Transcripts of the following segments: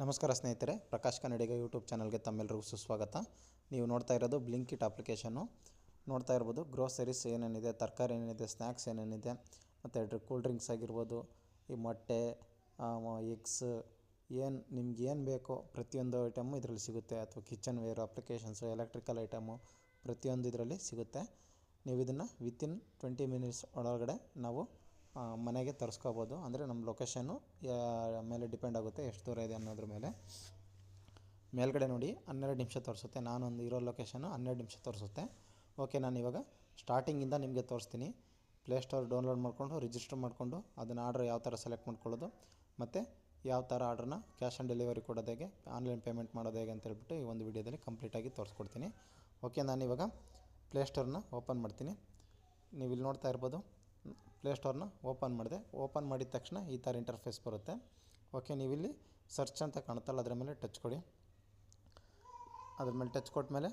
ನಮಸ್ಕಾರ ಸ್ನೇಹಿತರೆ, ಪ್ರಕಾಶ್ ಕನ್ನಡಿಗ ಯೂಟ್ಯೂಬ್ ಚಾನಲ್ಗೆ ತಮ್ಮೆಲ್ಲರಿಗೂ ಸುಸ್ವಾಗತ. ನೀವು ನೋಡ್ತಾ ಇರೋದು ಬ್ಲಿಂಕಿಟ್ ಅಪ್ಲಿಕೇಶನ್ನು. ನೋಡ್ತಾ ಇರ್ಬೋದು ಗ್ರೋಸರೀಸ್ ಏನೇನಿದೆ, ತರಕಾರಿ ಏನೇನಿದೆ, ಸ್ನ್ಯಾಕ್ಸ್ ಏನೇನಿದೆ, ಮತ್ತು ಕೂಲ್ ಡ್ರಿಂಕ್ಸ್ ಆಗಿರ್ಬೋದು, ಈ ಮೊಟ್ಟೆ, ಎಗ್ಸ್, ನಿಮ್ಗೆ ಏನು ಬೇಕೋ ಪ್ರತಿಯೊಂದು ಐಟಮು ಇದರಲ್ಲಿ ಸಿಗುತ್ತೆ. ಅಥವಾ kitchen ware applications, electrical item ಪ್ರತಿಯೊಂದು ಇದರಲ್ಲಿ ಸಿಗುತ್ತೆ. ನೀವು ಇದನ್ನು ವಿತಿನ್ 20 ಮಿನಿಟ್ಸ್ ಒಳಗಡೆ ನಾವು ಮನೆಗೆ ತರಿಸ್ಕೋಬೋದು. ಅಂದರೆ ನಮ್ಮ ಲೊಕೇಶನ್ನು ಮೇಲೆ ಡಿಪೆಂಡ್ ಆಗುತ್ತೆ, ಎಷ್ಟು ದೂರ ಇದೆ ಅನ್ನೋದ್ರ ಮೇಲೆ. ಮೇಲ್ಗಡೆ ನೋಡಿ 12 ನಿಮಿಷ ತೋರಿಸುತ್ತೆ. ನಾನೊಂದು ಇರೋ ಲೊಕೇಶನ್ನು 12 ನಿಮಿಷ ತೋರಿಸುತ್ತೆ. ಓಕೆ, ನಾನು ಇವಾಗ ಸ್ಟಾರ್ಟಿಂಗಿಂದ ನಿಮಗೆ ತೋರಿಸ್ತೀನಿ. ಪ್ಲೇಸ್ಟೋರ್ ಡೌನ್ಲೋಡ್ ಮಾಡಿಕೊಂಡು ರಿಜಿಸ್ಟರ್ ಮಾಡಿಕೊಂಡು ಅದನ್ನು ಆರ್ಡ್ರ್ ಯಾವ ಥರ ಸೆಲೆಕ್ಟ್ ಮಾಡ್ಕೊಳ್ಳೋದು, ಮತ್ತು ಯಾವ ಥರ ಆರ್ಡ್ರನ್ನ ಕ್ಯಾಶ್ ಆನ್ ಡೆಲಿವರಿ ಕೊಡೋದು ಹೇಗೆ, ಆನ್ಲೈನ್ ಪೇಮೆಂಟ್ ಮಾಡೋದು ಹೇಗೆ ಅಂತ ಹೇಳ್ಬಿಟ್ಟು ಈ ಒಂದು ವಿಡಿಯೋದಲ್ಲಿ ಕಂಪ್ಲೀಟಾಗಿ ತೋರಿಸ್ಕೊಡ್ತೀನಿ. ಓಕೆ, ನಾನಿವಾಗ ಪ್ಲೇಸ್ಟೋರ್ನ ಓಪನ್ ಮಾಡ್ತೀನಿ. ನೀವು ಇಲ್ಲಿ ನೋಡ್ತಾ ಇರ್ಬೋದು, ಪ್ಲೇಸ್ಟೋರ್ನ ಓಪನ್ ಮಾಡಿದೆ. ಓಪನ್ ಮಾಡಿದ ತಕ್ಷಣ ಈ ಥರ ಇಂಟರ್ಫೇಸ್ ಬರುತ್ತೆ. ಓಕೆ, ನೀವಿಲ್ಲಿ ಸರ್ಚ್ ಅಂತ ಕಾಣುತ್ತಲ್ಲ, ಅದರ ಮೇಲೆ ಟಚ್ ಕೊಡಿ. ಅದ್ರ ಮೇಲೆ ಟಚ್ ಕೊಟ್ಟ ಮೇಲೆ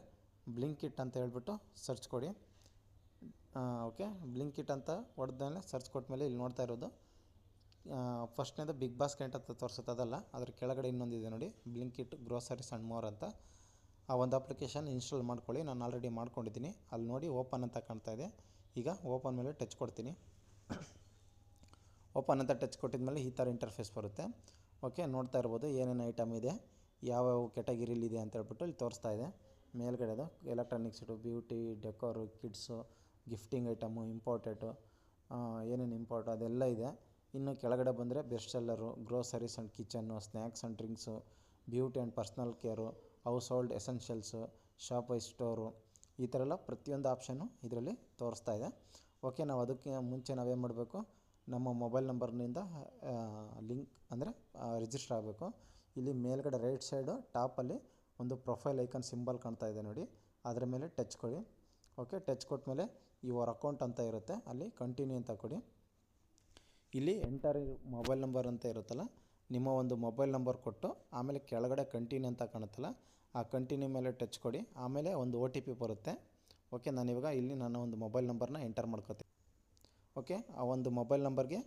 ಬ್ಲಿಂಕಿಟ್ ಅಂತ ಹೇಳ್ಬಿಟ್ಟು ಸರ್ಚ್ ಕೊಡಿ. ಓಕೆ, ಬ್ಲಿಂಕಿಟ್ ಅಂತ ಹೊಡೆದ್ಮೇಲೆ ಸರ್ಚ್ ಕೊಟ್ಟ ಮೇಲೆ ಇಲ್ಲಿ ನೋಡ್ತಾ ಇರೋದು ಫಸ್ಟ್ನೇದು ಬಿಗ್ ಬಾಸ್ಕೆಟ್ ಅಂತ ತೋರಿಸುತ್ತದಲ್ಲ, ಅದ್ರ ಕೆಳಗಡೆ ಇನ್ನೊಂದಿದೆ ನೋಡಿ, ಬ್ಲಿಂಕಿಟ್ ಗ್ರೋಸರೀಸ್ ಆ್ಯಂಡ್ ಮೋರ್ ಅಂತ. ಆ ಒಂದು ಅಪ್ಲಿಕೇಶನ್ ಇನ್ಸ್ಟಾಲ್ ಮಾಡ್ಕೊಳ್ಳಿ. ನಾನು ಆಲ್ರೆಡಿ ಮಾಡ್ಕೊಂಡಿದ್ದೀನಿ. ಅಲ್ಲಿ ನೋಡಿ ಓಪನ್ ಅಂತ ಕಾಣ್ತಾ ಇದೆ. ಈಗ ಓಪನ್ ಮೇಲೆ ಟಚ್ ಕೊಡ್ತೀನಿ. ಓಪನ್ ಅಂತ ಟಚ್ ಕೊಟ್ಟಿದ್ಮೇಲೆ ಈ ಥರ ಇಂಟರ್ಫೇಸ್ ಬರುತ್ತೆ. ಓಕೆ, ನೋಡ್ತಾ ಇರ್ಬೋದು ಏನೇನು ಐಟಮ್ ಇದೆ, ಯಾವ್ಯಾವ ಕ್ಯಾಟಗಿರಿಲಿದೆ ಅಂತ ಹೇಳ್ಬಿಟ್ಟು ಇಲ್ಲಿ ತೋರಿಸ್ತಾ ಇದೆ. ಮೇಲ್ಗಡೆದು electronics, beauty, decor, kids, gifting item, imported, ಏನೇನು ಇಂಪೋರ್ಟ್ ಅದೆಲ್ಲ ಇದೆ. ಇನ್ನು ಕೆಳಗಡೆ ಬಂದರೆ best seller, groceries and kitchen, snacks and drinks, beauty and personal care, household essentials, shop wise store, ಈ ಥರ ಎಲ್ಲ ಪ್ರತಿಯೊಂದು ಆಪ್ಷನ್ನು ಇದರಲ್ಲಿ ತೋರಿಸ್ತಾ ಇದೆ. ಓಕೆ, ನಾವು ಅದಕ್ಕೆ ಮುಂಚೆ ನಾವೇನು ಮಾಡಬೇಕು, ನಮ್ಮ ಮೊಬೈಲ್ ನಂಬರ್ನಿಂದ ಲಿಂಕ್ ಅಂದರೆ ರಿಜಿಸ್ಟರ್ ಆಗಬೇಕು. ಇಲ್ಲಿ ಮೇಲ್ಗಡೆ ರೈಟ್ ಸೈಡು ಟಾಪಲ್ಲಿ ಒಂದು ಪ್ರೊಫೈಲ್ ಐಕನ್ ಸಿಂಬಲ್ ಕಾಣ್ತಾ ಇದೆ ನೋಡಿ, ಅದರ ಮೇಲೆ ಟಚ್ ಕೊಡಿ. ಓಕೆ, ಟಚ್ ಕೊಟ್ಟ ಮೇಲೆ ಯುವರ್ ಅಕೌಂಟ್ ಅಂತ ಇರುತ್ತೆ, ಅಲ್ಲಿ ಕಂಟಿನ್ಯೂ ಅಂತ ಕೊಡಿ. ಇಲ್ಲಿ ಎಂಟರ್ ಮೊಬೈಲ್ ನಂಬರ್ ಅಂತ ಇರುತ್ತಲ್ಲ, ನಿಮ್ಮ ಒಂದು ಮೊಬೈಲ್ ನಂಬರ್ ಕೊಟ್ಟು ಆಮೇಲೆ ಕೆಳಗಡೆ ಕಂಟಿನ್ಯೂ ಅಂತ ಕಾಣುತ್ತಲ್ಲ, ಆ ಕಂಟಿನ್ಯೂ ಮೇಲೆ ಟಚ್ ಕೊಡಿ. ಆಮೇಲೆ ಒಂದು OTP ಬರುತ್ತೆ. ಓಕೆ, ನಾನಿವಾಗ ಇಲ್ಲಿ ನನ್ನ ಒಂದು ಮೊಬೈಲ್ ನಂಬರ್ನ ಎಂಟರ್ ಮಾಡ್ಕೋತೀನಿ. ಓಕೆ, ಆ ಒಂದು ಮೊಬೈಲ್ ನಂಬರ್ಗೆ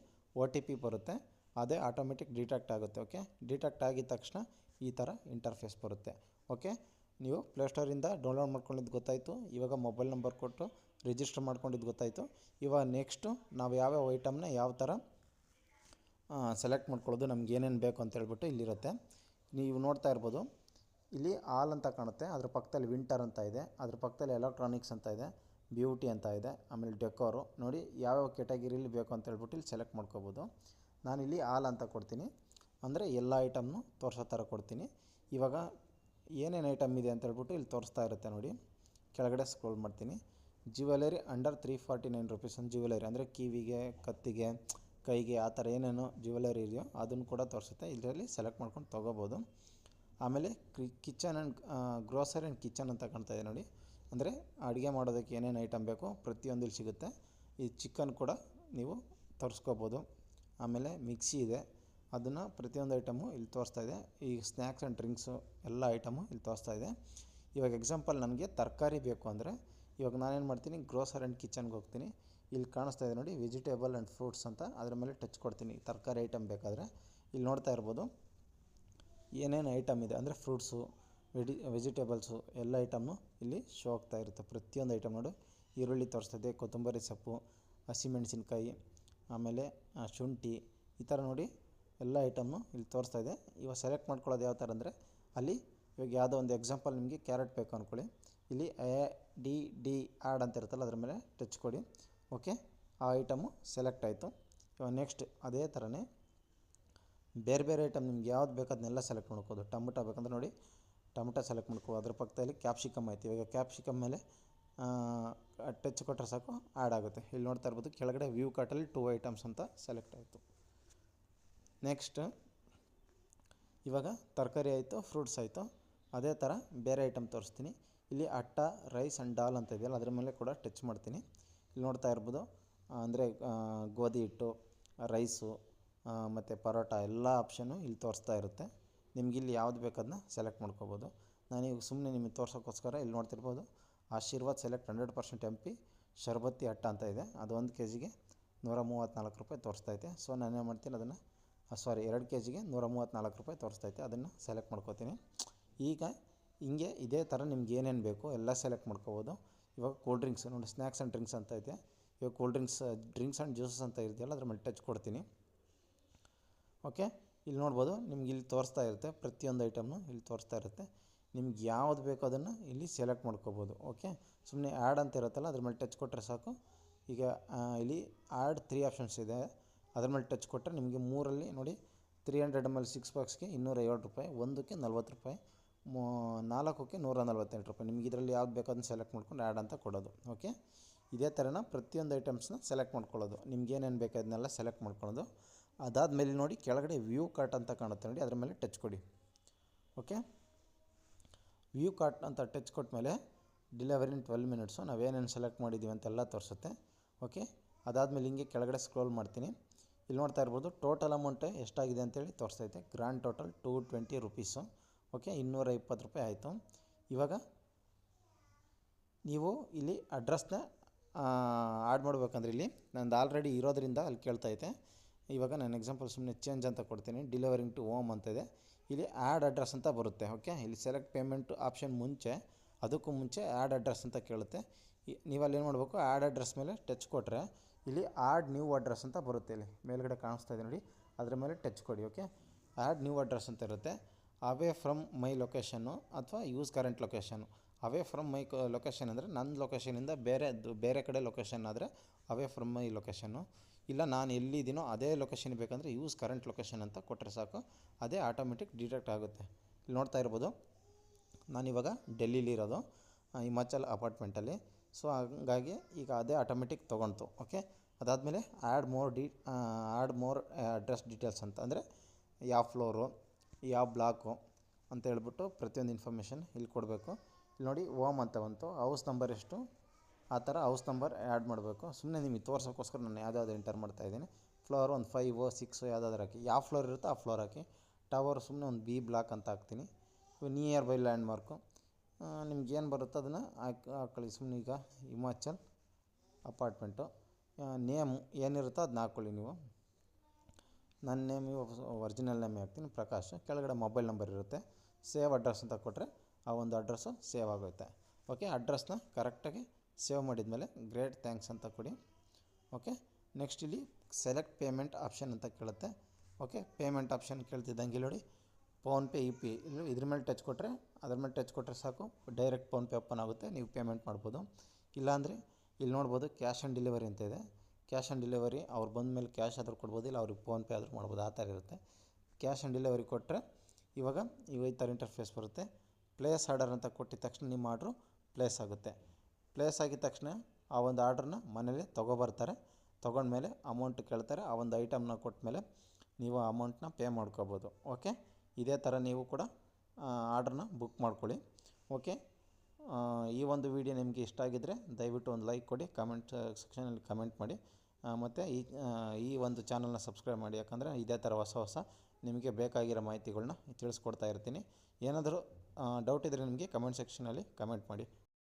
OTP ಬರುತ್ತೆ, ಅದೇ ಆಟೋಮೆಟಿಕ್ ಡಿಟೆಕ್ಟ್ ಆಗುತ್ತೆ. ಓಕೆ, ಡಿಟೆಕ್ಟ್ ಆಗಿದ ತಕ್ಷಣ ಈ ಥರ ಇಂಟರ್ಫೇಸ್ ಬರುತ್ತೆ. ಓಕೆ, ನೀವು ಪ್ಲೇಸ್ಟೋರಿಂದ ಡೌನ್ಲೋಡ್ ಮಾಡ್ಕೊಂಡಿದ್ದು ಗೊತ್ತಾಯಿತು. ಇವಾಗ ಮೊಬೈಲ್ ನಂಬರ್ ಕೊಟ್ಟು ರಿಜಿಸ್ಟರ್ ಮಾಡ್ಕೊಂಡಿದ್ದು ಗೊತ್ತಾಯಿತು. ಇವಾಗ ನೆಕ್ಸ್ಟು ನಾವು ಯಾವ್ಯಾವ ಐಟಮ್ನ ಯಾವ ಥರ ಸೆಲೆಕ್ಟ್ ಮಾಡ್ಕೊಳ್ಳೋದು, ನಮ್ಗೆ ಏನೇನು ಬೇಕು ಅಂತ ಹೇಳ್ಬಿಟ್ಟು ಇಲ್ಲಿರುತ್ತೆ. ನೀವು ನೋಡ್ತಾ ಇರ್ಬೋದು, ಇಲ್ಲಿ ಆಲ್ ಅಂತ ಕಾಣುತ್ತೆ, ಅದ್ರ ಪಕ್ಕದಲ್ಲಿ ವಿಂಟರ್ ಅಂತ ಇದೆ, ಅದ್ರ ಪಕ್ಕದಲ್ಲಿ ಎಲೆಕ್ಟ್ರಾನಿಕ್ಸ್ ಅಂತ ಇದೆ, ಬ್ಯೂಟಿ ಅಂತ ಇದೆ, ಆಮೇಲೆ ಡೆಕೋರು. ನೋಡಿ ಯಾವ್ಯಾವ ಕ್ಯಾಟಗಿರಿಲಿ ಬೇಕು ಅಂತ ಹೇಳ್ಬಿಟ್ಟು ಇಲ್ಲಿ ಸೆಲೆಕ್ಟ್ ಮಾಡ್ಕೋಬೋದು. ನಾನಿಲ್ಲಿ ಆಲ್ ಅಂತ ಕೊಡ್ತೀನಿ, ಅಂದರೆ ಎಲ್ಲ ಐಟಮ್ನು ತೋರಿಸೋ ಥರ ಕೊಡ್ತೀನಿ. ಇವಾಗ ಏನೇನು ಐಟಮ್ ಇದೆ ಅಂತ ಹೇಳ್ಬಿಟ್ಟು ಇಲ್ಲಿ ತೋರಿಸ್ತಾ ಇರುತ್ತೆ ನೋಡಿ. ಕೆಳಗಡೆ ಸ್ಕ್ರೋಲ್ ಮಾಡ್ತೀನಿ. ಜ್ಯುವೆಲರಿ ಅಂಡರ್ 349 ರುಪೀಸ್ ಒಂದು ಜ್ಯುವೆಲರಿ, ಅಂದರೆ ಕಿವಿಗೆ, ಕತ್ತಿಗೆ, ಕೈಗೆ, ಆ ಥರ ಏನೇನು ಜ್ಯುವೆಲರಿ ಇದೆಯೋ ಅದನ್ನು ಕೂಡ ತೋರಿಸುತ್ತೆ. ಇದರಲ್ಲಿ ಸೆಲೆಕ್ಟ್ ಮಾಡ್ಕೊಂಡು ತೊಗೋಬೋದು. ಆಮೇಲೆ kitchen and grocery and kitchen ಅಂತ ಕಾಣ್ತಾ ಇದೆ ನೋಡಿ, ಅಂದರೆ ಅಡುಗೆ ಮಾಡೋದಕ್ಕೆ ಏನೇನು ಐಟಮ್ ಬೇಕೋ ಪ್ರತಿಯೊಂದು ಇಲ್ಲಿ ಸಿಗುತ್ತೆ. ಈ ಚಿಕನ್ ಕೂಡ ನೀವು ತರಿಸ್ಕೋಬೋದು. ಆಮೇಲೆ ಮಿಕ್ಸಿ ಇದೆ, ಅದನ್ನು ಪ್ರತಿಯೊಂದು ಐಟಮು ಇಲ್ಲಿ ತೋರಿಸ್ತಾ ಇದೆ. ಈ ಸ್ನ್ಯಾಕ್ಸ್ ಆ್ಯಂಡ್ ಡ್ರಿಂಕ್ಸು ಎಲ್ಲ ಐಟಮು ಇಲ್ಲಿ ತೋರಿಸ್ತಾ ಇದೆ. ಇವಾಗ ಎಕ್ಸಾಂಪಲ್ ನನಗೆ ತರಕಾರಿ ಬೇಕು ಅಂದರೆ ಇವಾಗ ನಾನೇನು ಮಾಡ್ತೀನಿ, ಗ್ರೋಸರಿ ಆ್ಯಂಡ್ ಕಿಚನ್ಗೆ ಹೋಗ್ತೀನಿ. ಇಲ್ಲಿ ಕಾಣಿಸ್ತಾ ಇದೆ ನೋಡಿ, ವೆಜಿಟೇಬಲ್ ಆ್ಯಂಡ್ ಫ್ರೂಟ್ಸ್ ಅಂತ, ಅದ್ರ ಮೇಲೆ ಟಚ್ ಕೊಡ್ತೀನಿ. ತರಕಾರಿ ಐಟಮ್ ಬೇಕಾದರೆ ಇಲ್ಲಿ ನೋಡ್ತಾ ಇರ್ಬೋದು ಏನೇನು ಐಟಮ್ ಇದೆ, ಅಂದರೆ ಫ್ರೂಟ್ಸು, ವೆಜಿಟೇಬಲ್ಸು ಎಲ್ಲ ಐಟಮ್ನು ಇಲ್ಲಿ ಶೋ ಆಗ್ತಾ ಇರುತ್ತೆ. ಪ್ರತಿಯೊಂದು ಐಟಮ್ ನೋಡು, ಈರುಳ್ಳಿ ತೋರಿಸ್ತಾ ಇದೆ, ಕೊತ್ತಂಬರಿ ಸೊಪ್ಪು, ಹಸಿಮೆಣಸಿನ್ಕಾಯಿ, ಆಮೇಲೆ ಶುಂಠಿ, ಈ ಥರ ನೋಡಿ ಎಲ್ಲ ಐಟಮ್ನು ಇಲ್ಲಿ ತೋರಿಸ್ತಾ ಇದೆ. ಇವಾಗ ಸೆಲೆಕ್ಟ್ ಮಾಡ್ಕೊಳ್ಳೋದು ಯಾವ ಥರ ಅಂದರೆ, ಅಲ್ಲಿ ಇವಾಗ ಯಾವುದೋ ಒಂದು ಎಕ್ಸಾಂಪಲ್ ನಿಮಗೆ ಕ್ಯಾರೆಟ್ ಬೇಕು ಅಂದ್ಕೊಳ್ಳಿ, ಇಲ್ಲಿ ADD ಆ್ಯಡ್ ಅಂತ ಇರುತ್ತಲ್ಲ, ಅದ್ರ ಮೇಲೆ ಟಚ್ ಕೊಡಿ. ಓಕೆ, ಆ ಐಟಮು ಸೆಲೆಕ್ಟ್ ಆಯಿತು. ಇವಾಗ ನೆಕ್ಸ್ಟ್ ಅದೇ ಥರನೇ ಬೇರೆ ಬೇರೆ ಐಟಮ್ ನಿಮ್ಗೆ ಯಾವ್ದು ಬೇಕು ಅದನ್ನೆಲ್ಲ ಸೆಲೆಕ್ಟ್ ಮಾಡ್ಕೋದು. ಟೊಮೊಟೊ ಬೇಕಂದ್ರೆ ನೋಡಿ, ಟೊಮೊಟೊ ಸೆಲೆಕ್ಟ್ ಮಾಡ್ಕೋ. ಅದ್ರ ಪಕ್ಕದಲ್ಲಿ ಕ್ಯಾಪ್ಸಿಕಮ್ ಆಯ್ತು. ಇವಾಗ ಕ್ಯಾಪ್ಸಿಕಮ್ ಮೇಲೆ ಟಚ್ ಕೊಟ್ಟರೆ ಸಾಕು, ಆ್ಯಡ್ ಆಗುತ್ತೆ. ಇಲ್ಲಿ ನೋಡ್ತಾ ಇರ್ಬೋದು ಕೆಳಗಡೆ ವ್ಯೂ ಕಾರ್ಟಲ್ಲಿ 2 ಐಟಮ್ಸ್ ಅಂತ ಸೆಲೆಕ್ಟ್ ಆಯಿತು. ನೆಕ್ಸ್ಟ್ ಇವಾಗ ತರಕಾರಿ ಆಯಿತು, ಫ್ರೂಟ್ಸ್ ಆಯಿತು. ಅದೇ ಥರ ಬೇರೆ ಐಟಮ್ ತೋರಿಸ್ತೀನಿ. ಇಲ್ಲಿ ಅಟ್ಟ, ರೈಸ್ ಆ್ಯಂಡ್ ದಾಲ್ ಅಂತ ಇದೆಯಲ್ಲ, ಅದ್ರ ಮೇಲೆ ಕೂಡ ಟಚ್ ಮಾಡ್ತೀನಿ. ಇಲ್ಲಿ ನೋಡ್ತಾ ಇರ್ಬೋದು, ಅಂದರೆ ಗೋಧಿ ಹಿಟ್ಟು, ರೈಸು, ಮತ್ತು ಪರೋಟ ಎಲ್ಲ ಆಪ್ಷನ್ನು ಇಲ್ಲಿ ತೋರಿಸ್ತಾ ಇರುತ್ತೆ. ನಿಮ್ಗೆ ಇಲ್ಲಿ ಯಾವ್ದು ಬೇಕು ಅದನ್ನ ಸೆಲೆಕ್ಟ್ ಮಾಡ್ಕೋಬೋದು. ನಾನೀಗ ಸುಮ್ಮನೆ ನಿಮಗೆ ತೋರ್ಸೋಕ್ಕೋಸ್ಕರ ಇಲ್ಲಿ ನೋಡ್ತಿರ್ಬೋದು, ಆಶೀರ್ವಾದ್ ಸೆಲೆಕ್ಟ್ 100% MP ಶರ್ಬತ್ತಿ ಅಟ್ಟ ಅಂತ ಇದೆ. ಅದು 1 kgಗೆ 134 ರೂಪಾಯಿ ತೋರಿಸ್ತೈತೆ. ಸೊ ನಾನೇನು ಮಾಡ್ತೀನಿ, ಅದನ್ನು 2 ಕೆ ಜಿಗೆ 134 ರೂಪಾಯಿ ತೋರಿಸ್ತೈತೆ. ಅದನ್ನು ಸೆಲೆಕ್ಟ್ ಮಾಡ್ಕೋತೀನಿ. ಈಗ ಹಿಂಗೆ ಇದೇ ಥರ ನಿಮ್ಗೆ ಏನೇನು ಬೇಕು ಎಲ್ಲ ಸೆಲೆಕ್ಟ್ ಮಾಡ್ಕೋಬೋದು. ಇವಾಗ ಕೂಲ್ ಡ್ರಿಂಕ್ಸ್ ನೋಡಿ, ಸ್ನ್ಯಾಕ್ಸ್ ಆ್ಯಂಡ್ ಡ್ರಿಂಕ್ಸ್ ಅಂತ ಐತೆ. ಇವಾಗ ಕೂಲ್ ಡ್ರಿಂಕ್ಸ್ ಆ್ಯಂಡ್ ಜ್ಯೂಸಸ್ ಅಂತ ಇದೆಯಲ್ಲ, ಅದ್ರ ಮೇಲೆ ಟಚ್ ಕೊಡ್ತೀನಿ. ಓಕೆ, ಇಲ್ಲಿ ನೋಡ್ಬೋದು ನಿಮ್ಗೆ ಇಲ್ಲಿ ತೋರಿಸ್ತಾ ಇರುತ್ತೆ, ಪ್ರತಿಯೊಂದು ಐಟಮ್ನು ಇಲ್ಲಿ ತೋರಿಸ್ತಾ ಇರುತ್ತೆ. ನಿಮ್ಗೆ ಯಾವ್ದು ಬೇಕೋ ಅದನ್ನು ಇಲ್ಲಿ ಸೆಲೆಕ್ಟ್ ಮಾಡ್ಕೋಬೋದು. ಓಕೆ, ಸುಮ್ಮನೆ ಆ್ಯಡ್ ಅಂತ ಇರುತ್ತಲ್ಲ, ಅದ್ರ ಮೇಲೆ ಟಚ್ ಕೊಟ್ಟರೆ ಸಾಕು. ಈಗ ಇಲ್ಲಿ ಆ್ಯಡ್ 3 ಆಪ್ಷನ್ಸ್ ಇದೆ. ಅದ್ರ ಮೇಲೆ ಟಚ್ ಕೊಟ್ಟರೆ ನಿಮಗೆ 3ರಲ್ಲಿ ನೋಡಿ 300 ml 6 ಬಾಕ್ಸ್ಗೆ 250 ರೂಪಾಯಿ, 1ಕ್ಕೆ 40 ರೂಪಾಯಿ, 4ಕ್ಕೆ 148 ರೂಪಾಯಿ. ನಿಮ್ಗೆ ಇದರಲ್ಲಿ ಯಾವ್ದು ಬೇಕೋ ಅದನ್ನು ಸೆಲೆಕ್ಟ್ ಮಾಡ್ಕೊಂಡು ಆ್ಯಡ್ ಅಂತ ಕೊಡೋದು. ಓಕೆ, ಇದೇ ಥರನ ಪ್ರತಿಯೊಂದು ಐಟಮ್ಸ್ನ ಸೆಲೆಕ್ಟ್ ಮಾಡ್ಕೊಳ್ಳೋದು. ನಿಮ್ಗೆ ಏನೇನು ಬೇಕು ಅದನ್ನೆಲ್ಲ ಸೆಲೆಕ್ಟ್ ಮಾಡ್ಕೊಳ್ಳೋದು. ಅದಾದಮೇಲೆ ನೋಡಿ ಕೆಳಗಡೆ ವ್ಯೂ ಕಾರ್ಟ್ ಅಂತ ಕಾಣುತ್ತೆ ನೋಡಿ, ಅದ್ರ ಮೇಲೆ ಟಚ್ ಕೊಡಿ. ಓಕೆ, ವ್ಯೂ ಕಾರ್ಟ್ ಅಂತ ಟಚ್ ಕೊಟ್ಟ ಮೇಲೆ ಡೆಲಿವರಿ ಇನ್ 12 ಮಿನಿಟ್ಸು ನಾವೇನೇನು ಸೆಲೆಕ್ಟ್ ಮಾಡಿದ್ದೀವಿ ಅಂತೆಲ್ಲ ತೋರಿಸುತ್ತೆ. ಓಕೆ, ಅದಾದಮೇಲೆ ಹಿಂಗೆ ಕೆಳಗಡೆ ಸ್ಕ್ರೋಲ್ ಮಾಡ್ತೀನಿ. ಇಲ್ಲಿ ನೋಡ್ತಾ ಇರ್ಬೋದು ಟೋಟಲ್ ಅಮೌಂಟ್ ಎಷ್ಟಾಗಿದೆ ಅಂತೇಳಿ ತೋರಿಸ್ತೈತೆ. Grand total 220 rupees. ಓಕೆ, 220 ರೂಪಾಯಿ ಆಯಿತು. ಇವಾಗ ನೀವು ಇಲ್ಲಿ ಅಡ್ರೆಸ್ನ ಆ್ಯಡ್ ಮಾಡಬೇಕಂದ್ರೆ ಇಲ್ಲಿ ನಂದು ಆಲ್ರೆಡಿ ಇರೋದ್ರಿಂದ ಅಲ್ಲಿ ಕೇಳ್ತೈತೆ. ಇವಾಗ ನಾನು ಎಕ್ಸಾಂಪಲ್ ಸುಮ್ಮನೆ ಚೇಂಜ್ ಅಂತ ಕೊಡ್ತೀನಿ. ಡೆಲಿವರಿಂಗ್ ಟು ಹೋಮ್ ಅಂತ ಇದೆ. ಇಲ್ಲಿ ಆ್ಯಡ್ ಅಡ್ರೆಸ್ ಅಂತ ಬರುತ್ತೆ. ಓಕೆ, ಇಲ್ಲಿ ಸೆಲೆಕ್ಟ್ ಪೇಮೆಂಟ್ ಆಪ್ಷನ್ ಅದಕ್ಕೂ ಮುಂಚೆ ಆ್ಯಡ್ ಅಡ್ರೆಸ್ ಅಂತ ಕೇಳುತ್ತೆ. ನೀವಲ್ಲಿ ಏನು ಮಾಡಬೇಕು, ಆ್ಯಡ್ ಅಡ್ರೆಸ್ ಮೇಲೆ ಟಚ್ ಕೊಟ್ಟರೆ ಇಲ್ಲಿ ಆ್ಯಡ್ ನ್ಯೂ ಅಡ್ರೆಸ್ ಅಂತ ಬರುತ್ತೆ. ಇಲ್ಲಿ ಮೇಲ್ಗಡೆ ಕಾಣಿಸ್ತಾ ಇದೆ ನೋಡಿ, ಅದರ ಮೇಲೆ ಟಚ್ ಕೊಡಿ. ಓಕೆ, ಆ್ಯಡ್ ನ್ಯೂ ಅಡ್ರೆಸ್ ಅಂತ ಇರುತ್ತೆ. ಅವೇ ಫ್ರಮ್ ಮೈ ಲೊಕೇಶನ್ನು ಅಥವಾ use current location. Away from my location ಅಂದರೆ ನನ್ನ ಲೊಕೇಶನಿಂದ ಬೇರೆ ಕಡೆ ಲೊಕೇಶನ್ ಆದರೆ ಅವೇ ಫ್ರಮ್ ಮೈ ಲೊಕೇಶನ್ನು. ಇಲ್ಲ ನಾನು ಎಲ್ಲಿದ್ದೀನೋ ಅದೇ ಲೊಕೇಶನ್ ಬೇಕಂದರೆ ಯೂಸ್ ಕರೆಂಟ್ ಲೊಕೇಶನ್ ಅಂತ ಕೊಟ್ಟರೆ ಸಾಕು, ಅದೇ ಆಟೋಮೆಟಿಕ್ ಡಿಟೆಕ್ಟ್ ಆಗುತ್ತೆ. ಇಲ್ಲಿ ನೋಡ್ತಾ ಇರ್ಬೋದು ನಾನಿವಾಗ ಡೆಲ್ಲಿಲಿರೋದು, ಹಿಮಾಚಲ್ ಅಪಾರ್ಟ್ಮೆಂಟಲ್ಲಿ. ಸೊ ಹಾಗಾಗಿ ಈಗ ಅದೇ ಆಟೋಮೆಟಿಕ್ ತೊಗೊಳ್ತು. ಓಕೆ, ಅದಾದಮೇಲೆ ಆ್ಯಡ್ ಮೋರ್ ಅಡ್ರೆಸ್ ಡೀಟೇಲ್ಸ್ ಅಂತ ಅಂದರೆ ಯಾವ ಫ್ಲೋರು, ಯಾವ ಬ್ಲಾಕು ಅಂತ ಹೇಳ್ಬಿಟ್ಟು ಪ್ರತಿಯೊಂದು ಇನ್ಫಾರ್ಮೇಷನ್ ಇಲ್ಲಿ ಕೊಡಬೇಕು. ಇಲ್ಲಿ ನೋಡಿ ಓಮ್ ಅಂತ ಬಂತು, ಹೌಸ್ ನಂಬರ್ ಎಷ್ಟು ಆ ಥರ ಹೌಸ್ ನಂಬರ್ ಆ್ಯಡ್ ಮಾಡಬೇಕು. ಸುಮ್ಮನೆ ನಿಮಗೆ ತೋರ್ಸೋಕ್ಕೋಸ್ಕರ ನಾನು ಯಾವುದಾದ್ರು ಎಂಟರ್ ಮಾಡ್ತಾಯಿದ್ದೀನಿ. ಫ್ಲೋರ್ ಒಂದು 5 6 ಯಾವುದಾದ್ರು ಹಾಕಿ, ಯಾವ ಫ್ಲೋರ್ ಇರುತ್ತೋ ಆ ಫ್ಲೋರ್ ಹಾಕಿ. ಟವರ್ ಸುಮ್ಮನೆ ಒಂದು B ಬ್ಲಾಕ್ ಅಂತ ಹಾಕ್ತೀನಿ. ನಿಯರ್ ಬೈ ಲ್ಯಾಂಡ್ ಮಾರ್ಕು ನಿಮ್ಗೇನು ಬರುತ್ತೋ ಅದನ್ನು ಹಾಕ್ಕೊಳ್ಳಿ. ಸುಮ್ಮನೆ ಈಗ ಹಿಮಾಚಲ್ ಅಪಾರ್ಟ್ಮೆಂಟು ನೇಮು ಏನಿರುತ್ತೋ ಅದನ್ನ ಹಾಕ್ಕೊಳ್ಳಿ ನೀವು. ನನ್ನ ನೇಮ್ ಒರಿಜಿನಲ್ ನೇಮೇ ಹಾಕ್ತೀನಿ, ಪ್ರಕಾಶ್. ಕೆಳಗಡೆ ಮೊಬೈಲ್ ನಂಬರ್ ಇರುತ್ತೆ. ಸೇವ್ ಅಡ್ರೆಸ್ ಅಂತ ಕೊಟ್ಟರೆ ಆ ಒಂದು ಅಡ್ರೆಸ್ಸು ಸೇವ್ ಆಗುತ್ತೆ. ಓಕೆ, ಅಡ್ರೆಸ್ನ ಕರೆಕ್ಟಾಗಿ ಸೇವ್ ಮಾಡಿದ್ಮೇಲೆ ಗ್ರೇಟ್ ಥ್ಯಾಂಕ್ಸ್ ಅಂತ ಕೊಡಿ. ಓಕೆ, ನೆಕ್ಸ್ಟ್ ಇಲ್ಲಿ ಸೆಲೆಕ್ಟ್ ಪೇಮೆಂಟ್ ಆಪ್ಷನ್ ಅಂತ ಕೇಳುತ್ತೆ. ಓಕೆ, ಪೇಮೆಂಟ್ ಆಪ್ಷನ್ ಕೇಳ್ತಿದ್ದಂಗೆ ನೋಡಿ ಫೋನ್ಪೇ UPI ಇದ್ರ ಮೇಲೆ ಟಚ್ ಕೊಟ್ಟರೆ ಅದ್ರ ಮೇಲೆ ಟಚ್ ಕೊಟ್ಟರೆ ಸಾಕು, ಡೈರೆಕ್ಟ್ ಫೋನ್ಪೇ ಓಪನ್ ಆಗುತ್ತೆ, ನೀವು ಪೇಮೆಂಟ್ ಮಾಡ್ಬೋದು. ಇಲ್ಲಾಂದರೆ ಇಲ್ಲಿ ನೋಡ್ಬೋದು ಕ್ಯಾಶ್ ಆನ್ ಡೆಲಿವರಿ ಅಂತ ಇದೆ. ಕ್ಯಾಶ್ ಆನ್ ಡೆಲಿವರಿ ಅವ್ರು ಬಂದ ಮೇಲೆ ಕ್ಯಾಶ್ ಆದರೂ ಕೊಡ್ಬೋದು, ಇಲ್ಲ ಅವ್ರಿಗೆ ಫೋನ್ಪೇ ಆದರೂ ಮಾಡ್ಬೋದು, ಆ ಥರ ಇರುತ್ತೆ. ಕ್ಯಾಶ್ ಆನ್ ಡೆಲಿವರಿ ಕೊಟ್ಟರೆ ಇವಾಗ ಈ ಥರ ಇಂಟರ್ಫೇಸ್ ಬರುತ್ತೆ. ಪ್ಲೇಸ್ ಆರ್ಡರ್ ಅಂತ ಕೊಟ್ಟಿದ ತಕ್ಷಣ ನಿಮ್ಮ ಆರ್ಡ್ರು ಪ್ಲೇಸ್ ಆಗುತ್ತೆ. ಪ್ಲೇಸ್ ಆಗಿದ ತಕ್ಷಣ ಆ ಒಂದು ಆರ್ಡ್ರನ್ನ ಮನೇಲಿ ತೊಗೊಬರ್ತಾರೆ. ತೊಗೊಂಡ್ಮೇಲೆ ಅಮೌಂಟ್ ಕೇಳ್ತಾರೆ. ಆ ಒಂದು ಐಟಮ್ನ ಕೊಟ್ಟಮೇಲೆ ನೀವು ಅಮೌಂಟ್ನ ಪೇ ಮಾಡ್ಕೋಬೋದು. ಓಕೆ, ಇದೇ ಥರ ನೀವು ಕೂಡ ಆರ್ಡ್ರನ್ನ ಬುಕ್ ಮಾಡ್ಕೊಳ್ಳಿ. ಓಕೆ, ಈ ಒಂದು ವಿಡಿಯೋ ನಿಮಗೆ ಇಷ್ಟ ಆಗಿದ್ದರೆ ದಯವಿಟ್ಟು ಒಂದು ಲೈಕ್ ಕೊಡಿ, ಕಮೆಂಟ್ ಸೆಕ್ಷನಲ್ಲಿ ಕಮೆಂಟ್ ಮಾಡಿ, ಮತ್ತು ಈ ಒಂದು ಚಾನಲ್ನ ಸಬ್ಸ್ಕ್ರೈಬ್ ಮಾಡಿ. ಯಾಕಂದರೆ ಇದೇ ಥರ ಹೊಸ ನಿಮಗೆ ಬೇಕಾಗಿರೋ ಮಾಹಿತಿಗಳನ್ನ ತಿಳಿಸ್ಕೊಡ್ತಾ ಇರ್ತೀನಿ. ಏನಾದರೂ ಡೌಟ್ ಇದ್ದರೆ ನಿಮಗೆ ಕಮೆಂಟ್ ಸೆಕ್ಷನಲ್ಲಿ ಕಮೆಂಟ್ ಮಾಡಿ.